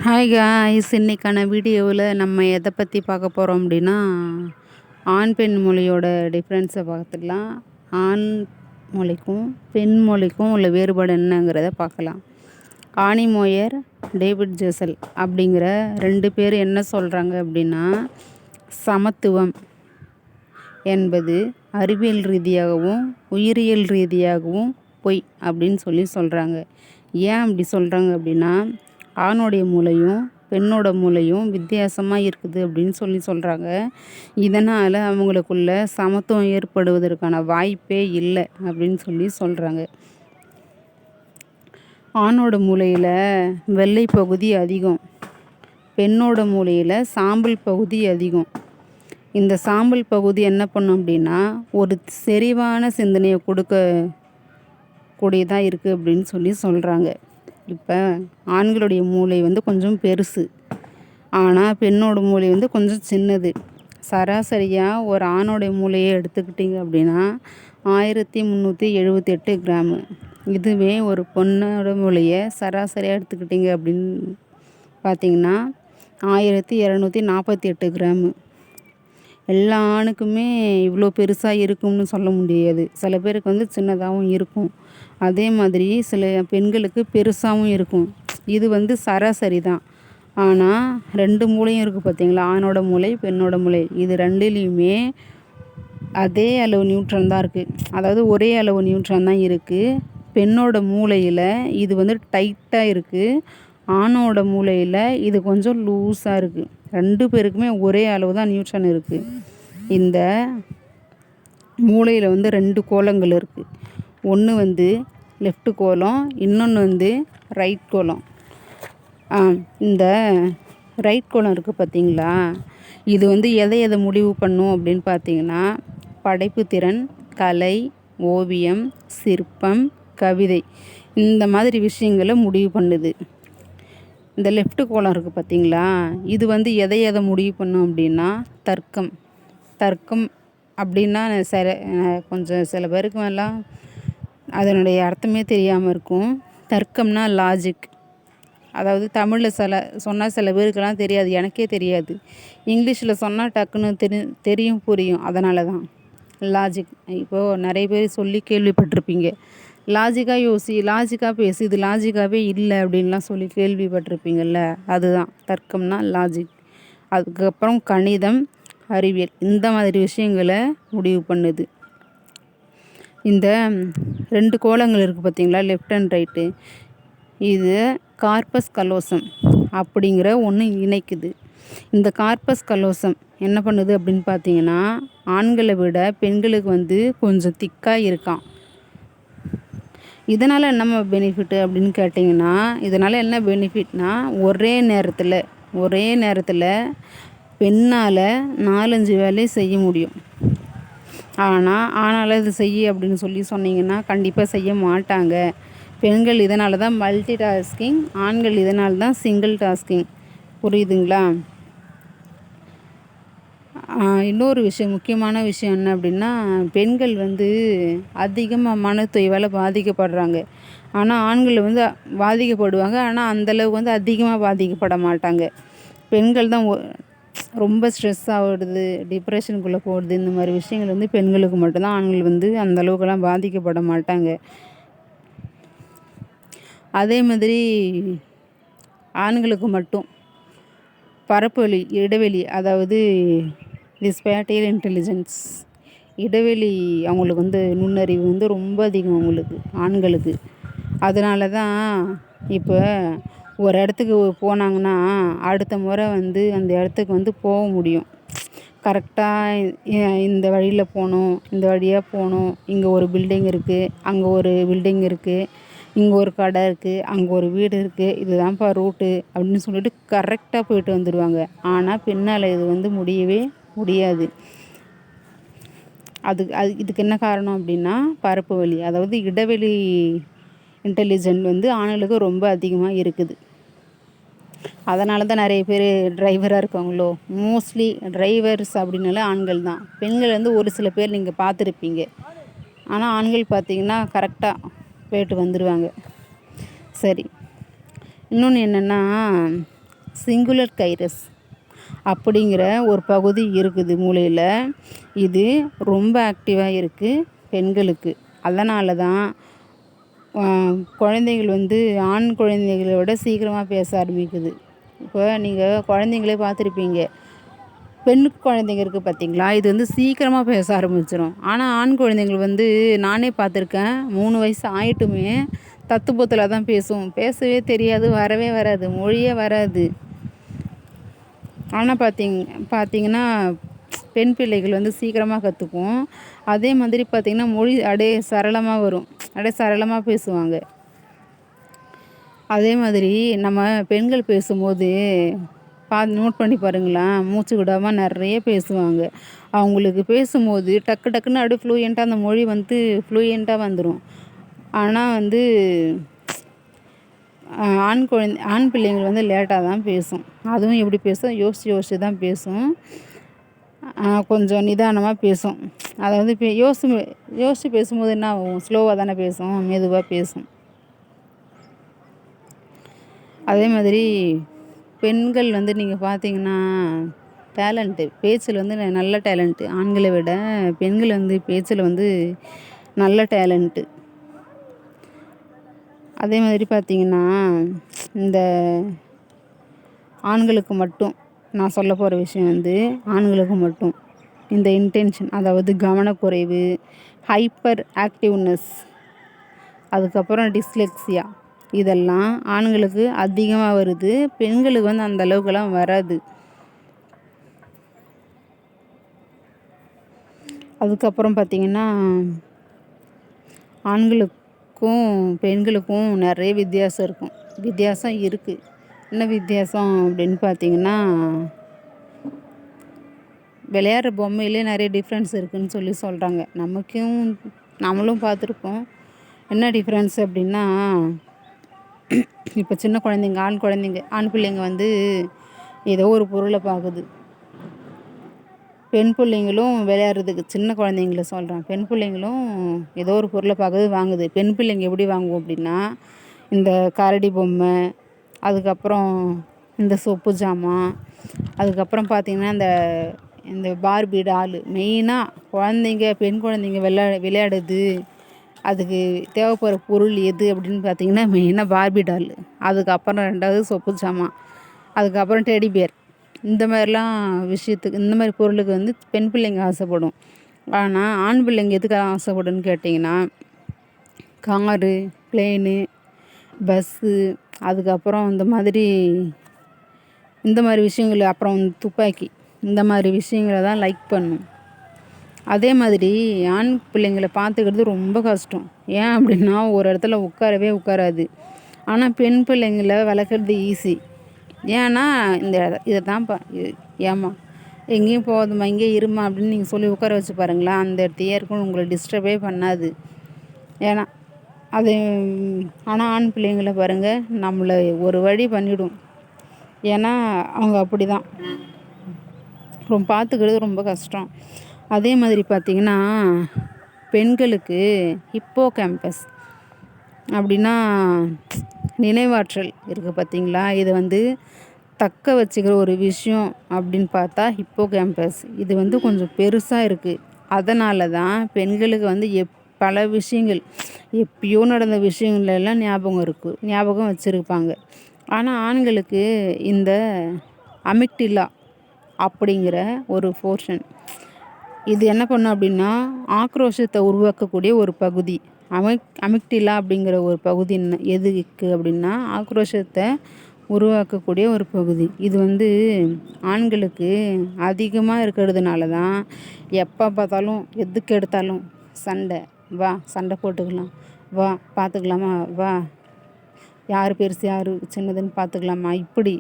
Hi guys, இன்னைக்கான வீடியோவில் நம்ம எதை பற்றி பார்க்க போகிறோம் அப்படின்னா, ஆண் பெண் மொழியோட டிஃப்ரென்ஸை பார்த்துக்கலாம். ஆண் மொழிக்கும் பெண் மொழிக்கும் உள்ள வேறுபாடு என்னங்கிறத பார்க்கலாம். ஆனி மோயர், டேவிட் ஜெசல் அப்படிங்கிற 2 பேர் என்ன சொல்கிறாங்க அப்படின்னா, சமத்துவம் என்பது அறிவியல் ரீதியாகவும் உயிரியல் ரீதியாகவும் பொய் அப்படின்னு சொல்கிறாங்க. ஏன் அப்படி சொல்கிறாங்க அப்படின்னா, ஆணோடைய மூளையும் பெண்ணோட மூளையும் வித்தியாசமாக இருக்குது அப்படின்னு சொல்கிறாங்க. இதனால் அவங்களுக்குள்ள சமத்துவம் ஏற்படுவதற்கான வாய்ப்பே இல்லை அப்படின்னு சொல்கிறாங்க. ஆணோட மூளையில் வெள்ளை பகுதி அதிகம், பெண்ணோட மூளையில் சாம்பல் பகுதி அதிகம். இந்த சாம்பல் பகுதி என்ன பண்ணும் அப்படின்னா, ஒரு செறிவான சிந்தனையை கொடுக்க கூடியதாக இருக்குது அப்படின்னு சொல்கிறாங்க. இப்போ ஆண்களுடைய மூளை கொஞ்சம் பெருசு, ஆனால் பெண்ணோட மூளை கொஞ்சம் சின்னது. சராசரியாக ஒரு ஆணோடைய மூளையை எடுத்துக்கிட்டிங்க அப்படின்னா 1378 கிராமு. இதுவே ஒரு பொண்ணோட மூளையை சராசரியாக எடுத்துக்கிட்டிங்க அப்படின்னு பார்த்திங்கன்னா 1248 கிராமு. எல்லா ஆணுக்குமே இவ்வளோ பெருசாக இருக்கும்னு சொல்ல முடியாது. சில பேருக்கு சின்னதாகவும் இருக்கும். அதே மாதிரி சில பெண்களுக்கு பெருசாகவும் இருக்கும். இது சராசரி தான். ஆனால் 2 மூளையும் இருக்குது பார்த்தீங்களா, ஆணோட மூளை பெண்ணோட மூளை. இது 2லேயுமே அதே அளவு நியூட்ரான் தான் இருக்குது. அதாவது ஒரே அளவு நியூட்ரான் தான் இருக்குது. பெண்ணோட மூளையில் இது டைட்டாக இருக்குது, ஆணோட மூளையில் இது கொஞ்சம் லூஸாக இருக்குது. 2 பேருக்குமே ஒரே அளவு தான் நியூட்ரான் இருக்குது. இந்த மூளையில் 2 கோளங்கள் இருக்குது. ஒன்று லெஃப்ட் கோளம், இன்னொன்று ரைட் கோளம். இந்த ரைட் கோளம் இருக்குது பார்த்தீங்களா, இது எதை முடிவு பண்ணும் அப்படின்னு பார்த்தீங்கன்னா, படைப்பு திறன், கலை, ஓவியம், சிற்பம், கவிதை, இந்த மாதிரி விஷயங்களை முடிவு பண்ணுது. இந்த லெஃப்ட் கோளம் இருக்குது பார்த்தீங்களா, இது எதை முடிவு பண்ணும் அப்படின்னா, தர்க்கம் அப்படின்னா கொஞ்சம் சில பேருக்கு எல்லாம் அதனுடைய அர்த்தமே தெரியாமல் இருக்கும். தர்க்கம்னா லாஜிக். அதாவது தமிழில் சொன்னால் சில பேருக்கெல்லாம் தெரியாது, எனக்கே தெரியாது. இங்கிலீஷில் சொன்னால் டக்குன்னு தெரியும் புரியும். அதனால தான் லாஜிக். இப்போது நிறைய பேர் சொல்லி கேள்விப்பட்டிருப்பீங்க, லாஜிக்காக பேசு, இது லாஜிக்காகவே இல்லை அப்படின்லாம் சொல்லி கேள்விப்பட்டிருப்பீங்கள்ல. அதுதான் தர்க்கம்னா லாஜிக். அதுக்கப்புறம் கணிதம், அறிவியல், இந்த மாதிரி விஷயங்களை முடிவு பண்ணுது. இந்த 2 கோளங்கள் இருக்குது பார்த்தீங்களா, லெஃப்ட் அண்ட் ரைட்டு, இது கார்பஸ் கலோசம் அப்படிங்கிற ஒன்று இணைக்குது. இந்த கார்பஸ் கலோசம் என்ன பண்ணுது அப்படின்னு பார்த்தீங்கன்னா, ஆண்களை விட பெண்களுக்கு கொஞ்சம் திக்காக இருக்கான். இதனால் என்ன பெனிஃபிட்டு அப்படின்னு கேட்டிங்கன்னா, இதனால் என்ன பெனிஃபிட்னா, ஒரே நேரத்தில் பெண்ணால் 4-5 வேலையை செய்ய முடியும். ஆனாலும் இது செய்ய அப்படின்னு சொன்னீங்கன்னா கண்டிப்பாக செய்ய மாட்டாங்க. பெண்கள் இதனால தான் மல்டி டாஸ்கிங், ஆண்கள் இதனால தான் சிங்கிள் டாஸ்கிங். புரியுதுங்களா? இன்னொரு முக்கியமான விஷயம் என்ன அப்படின்னா, பெண்கள் அதிகமாக மனத்தொய்வால் பாதிக்கப்படுறாங்க. ஆனால் ஆண்கள் பாதிக்கப்படுவாங்க, ஆனால் அந்தளவுக்கு அதிகமாக பாதிக்கப்பட மாட்டாங்க. பெண்கள் தான் ரொம்ப ஸ்ட்ரெஸ் ஆகிடுது, டிப்ரெஷனுக்குள்ளே போடுது. இந்த மாதிரி விஷயங்கள் பெண்களுக்கு மட்டும்தான். ஆண்கள் அந்த அளவுக்குலாம் பாதிக்கப்பட மாட்டாங்க. அதே மாதிரி ஆண்களுக்கு மட்டும் பரப்புவெளி, இடைவெளி, அதாவது ஸ்பேட்டியல் இன்டெலிஜென்ஸ், இடைவெளி, அவங்களுக்கு நுண்ணறிவு ரொம்ப அதிகம் அவங்களுக்கு, ஆண்களுக்கு. அதனால தான் இப்போ ஒரு இடத்துக்கு போனாங்கன்னா அடுத்த முறை அந்த இடத்துக்கு போக முடியும். கரெக்டாக இந்த வழியில் போகணும், இந்த வழியாக போகணும், இங்கே ஒரு பில்டிங் இருக்குது, அங்கே ஒரு பில்டிங் இருக்குது, இங்கே ஒரு கடை இருக்குது, அங்கே ஒரு வீடு இருக்குது, இதுதான்ப்பா ரூட்டு அப்படின்னு சொல்லிட்டு கரெக்டாக போயிட்டு வந்துடுவாங்க. ஆனால் பெண்ணால் இது முடியவே முடியாது. இதுக்கு என்ன காரணம் அப்படின்னா, பரப்பு வழி, அதாவது இடைவெளி இன்டெலிஜென்ட் ஆண்களுக்கு ரொம்ப அதிகமாக இருக்குது. அதனால தான் நிறைய பேர் டிரைவராக இருக்காங்களோ, மோஸ்ட்லி டிரைவர்ஸ் அப்படின்னாலே ஆண்கள் தான். பெண்கள் ஒரு சில பேர் நீங்கள் பார்த்துருப்பீங்க. ஆனால் ஆண்கள் பார்த்திங்கன்னா கரெக்டாக போய்ட்டு வந்துடுவாங்க. சரி, இன்னொன்று என்னென்னா, சிங்குலர் கைரஸ் அப்படிங்கிற ஒரு பகுதி இருக்குது மூளையில். இது ரொம்ப ஆக்டிவாக இருக்குது பெண்களுக்கு. அதனால தான் குழந்தைகள் வந்து ஆண் குழந்தைகளை விட சீக்கிரமாக பேச ஆரம்பிக்குது. இப்போ நீங்கள் குழந்தைங்களே பார்த்துருப்பீங்க. பெண் குழந்தைங்க இருக்குது பார்த்தீங்களா, இது வந்து சீக்கிரமாக பேச ஆரம்பிச்சிடும். ஆனால் ஆண் குழந்தைங்கள் வந்து நானே பார்த்துருக்கேன், 3 வயசு ஆயிட்டுமே தத்துப்பத்தில் தான் பேசும். பேசவே தெரியாது, வரவே வராது, மொழியே வராது. ஆனால் பார்த்தீங்கன்னா பெண் பிள்ளைகள் வந்து சீக்கிரமாக கற்றுக்கும். அதே மாதிரி பார்த்திங்கன்னா மொழி அப்படியே சரளமாக வரும், அப்படியே சரளமாக பேசுவாங்க. அதே மாதிரி நம்ம பெண்கள் பேசும்போது நோட் பண்ணி பாருங்களேன், மூச்சு விடாமல் நிறைய பேசுவாங்க. அவங்களுக்கு பேசும்போது டக்கு டக்குன்னு அப்படியே ஃப்ளூயண்ட்டாக அந்த மொழி வந்து ஃப்ளூயண்ட்டாக வந்துடும். ஆனால் வந்து ஆண் பிள்ளைங்கள் வந்து லேட்டாக தான் பேசும். அதுவும் எப்படி பேசும், யோசித்து யோசித்து தான் பேசும். கொஞ்சம் நிதானமாக பேசும். அதாவது இப்போ யோசித்து பேசும்போது என்ன ஆகும், ஸ்லோவாக தானே பேசும், மெதுவாக பேசும். அதே மாதிரி பெண்கள் வந்து நீங்கள் பார்த்தீங்கன்னா டேலண்ட்டு, பேச்சில் வந்து நல்ல டேலண்ட்டு. ஆண்களை விட பெண்கள் வந்து பேச்சில் வந்து நல்ல டேலண்ட்டு. அதே மாதிரி பார்த்திங்கன்னா இந்த ஆண்களுக்கு மட்டும் நான் சொல்ல போகிற விஷயம் வந்து ஆண்களுக்கு மட்டும். இந்த இன்டென்ஷன், அதாவது கவனக்குறைவு, ஹைப்பர் ஆக்டிவ்னஸ், அதுக்கப்புறம் டிஸ்லெக்ஸியா, இதெல்லாம் ஆண்களுக்கு அதிகமாக வருது. பெண்களுக்கு வந்து அந்த அளவுக்குலாம் வராது. அதுக்கப்புறம் பார்த்திங்கன்னா ஆண்களுக்கும் பெண்களுக்கும் நிறைய வித்தியாசம் இருக்குது. என்ன வித்தியாசம் அப்படின்னு பார்த்திங்கன்னா, விளையாடுற பொம்மையிலே நிறைய டிஃப்ரென்ஸ் இருக்குதுன்னு சொல்கிறாங்க. நம்மளும் பார்த்துருப்போம். என்ன டிஃப்ரென்ஸ் அப்படின்னா, இப்போ சின்ன குழந்தைங்க, ஆண் பிள்ளைங்க வந்து ஏதோ ஒரு பொருளை பார்க்குது. பெண் பிள்ளைங்களும் விளையாடுறதுக்கு, சின்ன குழந்தைங்கள சொல்கிறேன், பெண் பிள்ளைங்களும் ஏதோ ஒரு பொருளை பார்க்குது, வாங்குது. பெண் பிள்ளைங்க எப்படி வாங்குவோம் அப்படின்னா, இந்த கரடி பொம்மை, அதுக்கப்புறம் இந்த சொப்பு ஜாமான், அதுக்கப்புறம் பார்த்திங்கன்னா இந்த பார்பி டால். மெயினாக பெண் குழந்தைங்க விளையாடுது, அதுக்கு தேவைப்படுற பொருள் எது அப்படின்னு பார்த்திங்கன்னா மெயினாக பார்பி டால், அதுக்கப்புறம் 2வது சொப்பு ஜாமான், அதுக்கப்புறம் டெடி பியர். இந்த மாதிரி பொருளுக்கு வந்து பெண் பிள்ளைங்க ஆசைப்படும். ஆனால் ஆண் பிள்ளைங்க எதுக்காக ஆசைப்படுன்னு கேட்டிங்கன்னா, காரு, பிளேனு, பஸ்ஸு, அதுக்கப்புறம் இந்த மாதிரி விஷயங்கள், அப்புறம் துப்பாக்கி, இந்த மாதிரி விஷயங்களை தான் லைக் பண்ணும். அதே மாதிரி ஆண் பிள்ளைங்களை பார்த்துக்கிறது ரொம்ப கஷ்டம். ஏன் அப்படின்னா ஒரு இடத்துல உட்காராது. ஆனால் பெண் பிள்ளைங்களை வளர்க்குறது ஈஸி. ஏன்னா இதை தான்ப்பா, ஏம்மா எங்கேயும் போகாதம்மா, இங்கே இருமா அப்படின்னு நீங்கள் சொல்லி உட்கார வச்சு பாருங்களேன், அந்த இடத்தையே இருக்கும், உங்களை டிஸ்டர்பே பண்ணாது. ஏன்னா ஆனால் ஆண் பிள்ளைங்களை பாருங்கள், நம்மளை ஒரு வழி பண்ணிவிடும். ஏன்னா அவங்க அப்படி தான், பார்த்துக்கிறது ரொம்ப கஷ்டம். அதே மாதிரி பார்த்திங்கன்னா பெண்களுக்கு ஹிப்போ கேம்பஸ் அப்படின்னா நினைவாற்றல் இருக்குது பார்த்தீங்களா, இது வந்து தக்க வச்சுக்கிற ஒரு விஷயம் அப்படின்னு பார்த்தா ஹிப்போ கேம்பஸ் இது வந்து கொஞ்சம் பெருசாக இருக்குது. அதனால தான் பெண்களுக்கு வந்து பல விஷயங்கள், எப்பயோ நடந்த விஷயங்களெல்லாம் ஞாபகம் வச்சுருப்பாங்க. ஆனால் ஆண்களுக்கு இந்த அமிக்டிலா அப்படிங்கிற ஒரு போர்ஷன், இது என்ன பண்ணும் அப்படின்னா ஆக்ரோஷத்தை உருவாக்கக்கூடிய ஒரு பகுதி. அமிக்டிலா அப்படிங்கிற ஒரு பகுதி எதுக்கு அப்படின்னா ஆக்ரோஷத்தை உருவாக்கக்கூடிய ஒரு பகுதி. இது வந்து ஆண்களுக்கு அதிகமாக இருக்கிறதுனால தான் எப்போ பார்த்தாலும் எதுக்கு எடுத்தாலும் சண்டை, வா சண்டை போட்டுக்கலாம், வா பார்த்துக்கலாமா, வா யார் பெருசு யார் சின்னதுன்னு பார்த்துக்கலாமா, இப்படி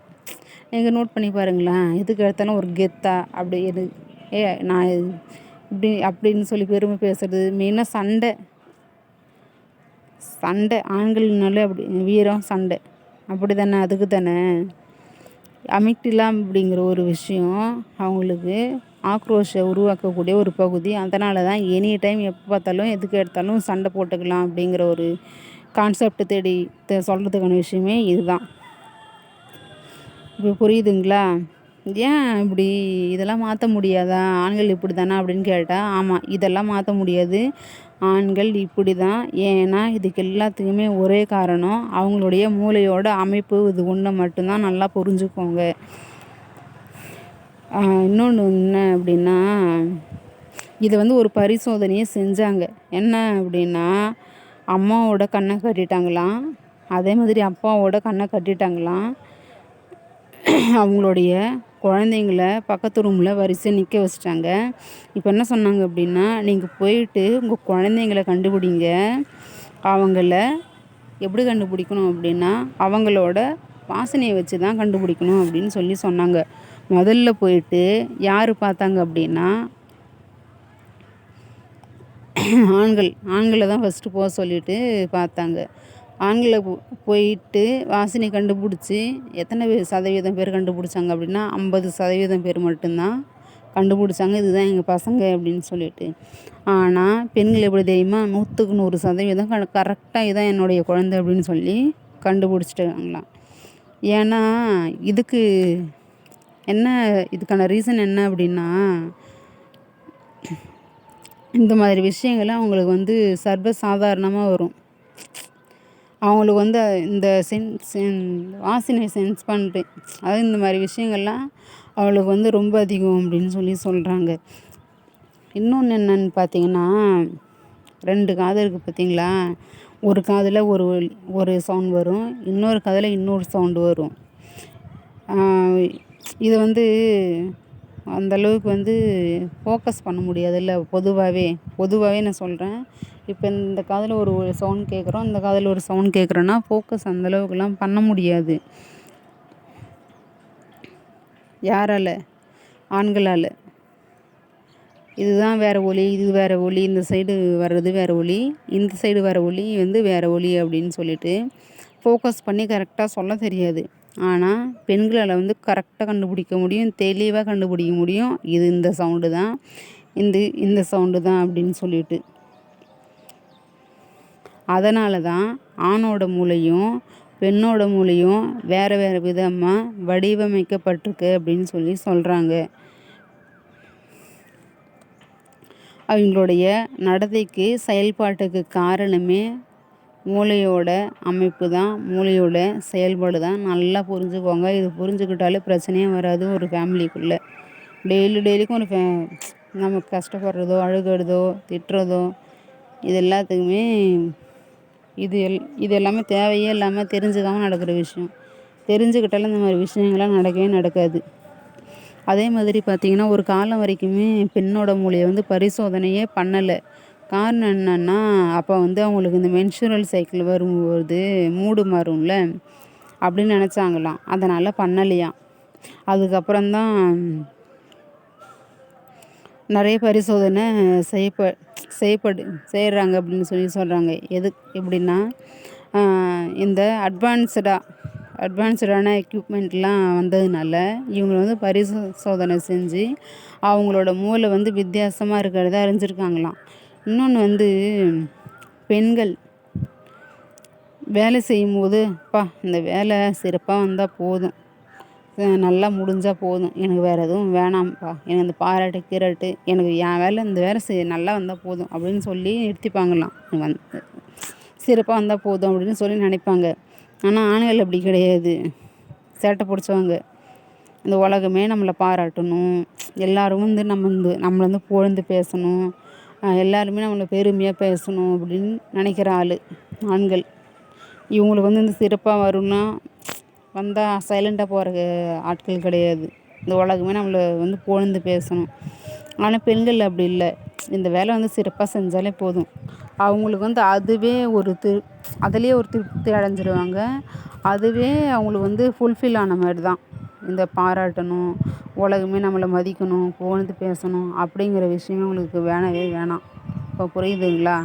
நீங்கள் நோட் பண்ணி பாருங்களேன். எதுக்கு எடுத்தாலும் ஒரு கெத்தா அப்படி நான் இப்படி அப்படின்னு சொல்லி பெருமை பேசுகிறது. மெயினாக சண்டை ஆண்கள்னாலே அப்படி வீரம், சண்டை, அப்படி தானே, அதுக்கு தானே. அமிக்டிலா அப்படிங்கிற ஒரு விஷயம் அவங்களுக்கு ஆக்ரோஷம் உருவாக்கக்கூடிய ஒரு பகுதி. அதனால தான் எனி டைம் எப்போ பார்த்தாலும் எதுக்கு எடுத்தாலும் சண்டை போட்டுக்கலாம் அப்படிங்கிற ஒரு கான்செப்ட் சொல்கிறதுக்கான விஷயமே இதுதான். இப்போ புரியுதுங்களா? ஏன் இப்படி இதெல்லாம் மாற்ற முடியாதா? ஆண்கள் இப்படி தானா அப்படின்னு கேட்டால், ஆமாம் இதெல்லாம் மாற்ற முடியாது. ஆண்கள் இப்படி தான். ஏன்னா இதுக்கு எல்லாத்துக்குமே ஒரே காரணம் அவங்களுடைய மூளையோட அமைப்பு. இது ஒன்று மட்டும்தான், நல்லா புரிஞ்சுக்கோங்க. இன்னொன்று என்ன அப்படின்னா, இதை வந்து ஒரு பரிசோதனையை செஞ்சாங்க. என்ன அப்படின்னா, அம்மாவோட கண்ணை கட்டிட்டாங்களாம், அதே மாதிரி அப்பாவோட கண்ணை கட்டிட்டாங்களாம். அவங்களுடைய குழந்தைங்கள பக்கத்து ரூமில் வரிசையாக நிற்க வச்சுட்டாங்க. இப்போ என்ன சொன்னாங்க அப்படின்னா, நீங்கள் போயிட்டு உங்கள் குழந்தைங்கள கண்டுபிடிங்க. அவங்கள எப்படி கண்டுபிடிக்கணும் அப்படின்னா, அவங்களோட வாசனையை வச்சு தான் கண்டுபிடிக்கணும் அப்படின்னு சொன்னாங்க. முதல்ல போயிட்டு யார் பார்த்தாங்க அப்படின்னா, ஆண்களை தான் ஃபஸ்ட்டு போக சொல்லிட்டு பார்த்தாங்க. ஆண்களை போயிட்டு வாசனை கண்டுபிடிச்சி எத்தனை சதவீதம் பேர் கண்டுபிடிச்சாங்க அப்படின்னா, 50% பேர் மட்டும்தான் கண்டுபிடிச்சாங்க. இதுதான் எங்கள் பசங்க அப்படின்னு சொல்லிட்டு. ஆனால் பெண்கள் எப்படி தெரியுமா, 100க்கு 100% கரெக்டாக இதான் என்னுடைய குழந்தை அப்படின்னு சொல்லி கண்டுபிடிச்சிட்டாங்களாம். ஏன்னா இதுக்கு என்ன, இதுக்கான ரீசன் என்ன அப்படின்னா, இந்த மாதிரி விஷயங்கள் அவங்களுக்கு வந்து சர்வ சாதாரணமாக வரும். அவங்களுக்கு வந்து இந்த வாசனை சென்ஸ் பண்ணிட்டு, அதாவது இந்த மாதிரி விஷயங்கள்லாம் அவளுக்கு வந்து ரொம்ப அதிகம் அப்படின்னு சொல்கிறாங்க. இன்னொன்று என்னன்னு பார்த்தீங்கன்னா, 2 காது இருக்குது பார்த்தீங்களா? ஒரு காதில் ஒரு சவுண்ட் வரும், இன்னொரு காதில் இன்னொரு சவுண்டு வரும். இது வந்து அந்தளவுக்கு வந்து ஃபோக்கஸ் பண்ண முடியாதுல்ல. பொதுவாகவே நான் சொல்கிறேன். இப்போ இந்த காதில் ஒரு சவுண்ட் கேட்குறோம், இந்த காதில் ஒரு சவுண்ட் கேட்குறோன்னா ஃபோக்கஸ் அந்தளவுக்குலாம் பண்ண முடியாது. யாரால்? ஆண்களால். இதுதான் வேறு ஒலி, இது வேறு ஒலி, இந்த சைடு வர்றது வேறு ஒலி, இந்த சைடு வர ஒலி வந்து வேறு ஒலி அப்படின்னு சொல்லிட்டு ஃபோக்கஸ் பண்ணி கரெக்டாக சொல்ல தெரியாது. ஆனால் பெண்களால் வந்து கரெக்டாக கண்டுபிடிக்க முடியும், தெளிவாக கண்டுபிடிக்க முடியும். இது இந்த சவுண்டு தான், இந்த சவுண்டு தான் அப்படின்னு சொல்லிட்டு. அதனால தான் ஆணோட மூளையும் பெண்ணோட மூளையும் வேறு விதமாக வடிவமைக்கப்பட்டிருக்கு அப்படின்னு சொல்கிறாங்க. அவங்களுடைய நடத்தைக்கு, செயல்பாட்டுக்கு காரணமே மூளையோட அமைப்பு தான், மூளையோட செயல்பாடு தான். நல்லா புரிஞ்சுக்கோங்க. இது புரிஞ்சுக்கிட்டாலே பிரச்சனையே வராது ஒரு ஃபேமிலிக்குள்ளே. டெய்லிக்கும் நமக்கு கஷ்டப்படுறதோ, அழுகிறதோ, திட்டுறதோ, இது எல்லாத்துக்குமே இது எல்லாமே தேவையே இல்லாமல் தெரிஞ்சுக்காமல் நடக்கிற விஷயம். தெரிஞ்சுக்கிட்டாலும் இந்த மாதிரி விஷயங்கள்லாம் நடக்கவே நடக்காது. அதே மாதிரி பார்த்திங்கன்னா, ஒரு காலம் வரைக்குமே பெண்ணோட மூளையை வந்து பரிசோதனையே பண்ணலை. காரணம் என்னன்னா, அப்போ வந்து அவங்களுக்கு இந்த மென்சுரல் சைக்கிள் வரும்போது மூடு மாறும்ல அப்படின்னு நினச்சாங்களாம். அதனால் பண்ணலையாம். அதுக்கப்புறம் தான் நிறைய பரிசோதனை செய்கிறாங்க அப்படின்னு சொல்கிறாங்க. எப்படின்னா, இந்த அட்வான்ஸ்டான எக்யூப்மெண்ட்லாம் வந்ததுனால இவங்க வந்து பரிசோதனை செஞ்சு அவங்களோட மூளை வந்து வித்தியாசமாக இருக்கிறத அறிஞ்சிருக்காங்களாம். இன்னொன்று வந்து, பெண்கள் வேலை செய்யும்போது, இந்த வேலை சிறப்பாக வந்தால் போதும், நல்லா முடிஞ்சால் போதும், எனக்கு வேறு எதுவும் வேணாம்ப்பா, எனக்கு இந்த பாராட்டு கீராட்டு, எனக்கு என் வேலை இந்த வேலை நல்லா வந்தால் போதும் அப்படின்னு சொல்லி நிறுத்திப்பாங்களாம். சிறப்பாக வந்தால் போதும் அப்படின்னு சொல்லி நினைப்பாங்க. ஆனால் ஆண்கள் அப்படி கிடையாது. சேட்டை பிடிச்சவங்க. இந்த உலகமே நம்மளை பாராட்டணும், எல்லோரும் வந்து நம்மளை வந்து புகழ்ந்து பேசணும், எல்லாருமே நம்மளை பெருமையாக பேசணும் அப்படின்னு நினைக்கிற ஆண்கள். இவங்களுக்கு வந்து இந்த சிறப்பாக வரும்னா வந்தால் சைலண்ட்டாக போகிற ஆட்கள் கிடையாது. இந்த உலகமே நம்மளை வந்து புகழ்ந்து பேசணும். ஆனால் பெண்கள் அப்படி இல்லை. இந்த வேலை வந்து சிறப்பாக செஞ்சாலே போதும். அவங்களுக்கு வந்து அதுவே அதிலேயே ஒரு திருப்தி அடைஞ்சிருவாங்க. அதுவே அவங்களுக்கு வந்து ஃபுல்ஃபில் ஆன மாதிரி தான். இந்த பாராட்டணும், உலகமே நம்மளை மதிக்கணும், புகழ்ந்து பேசணும் அப்படிங்கிற விஷயமே அவங்களுக்கு வேணவே வேணாம். இப்போ புரியுதுங்களா?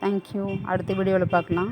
தேங்க்யூ. அடுத்த வீடியோவில் பார்க்கலாம்.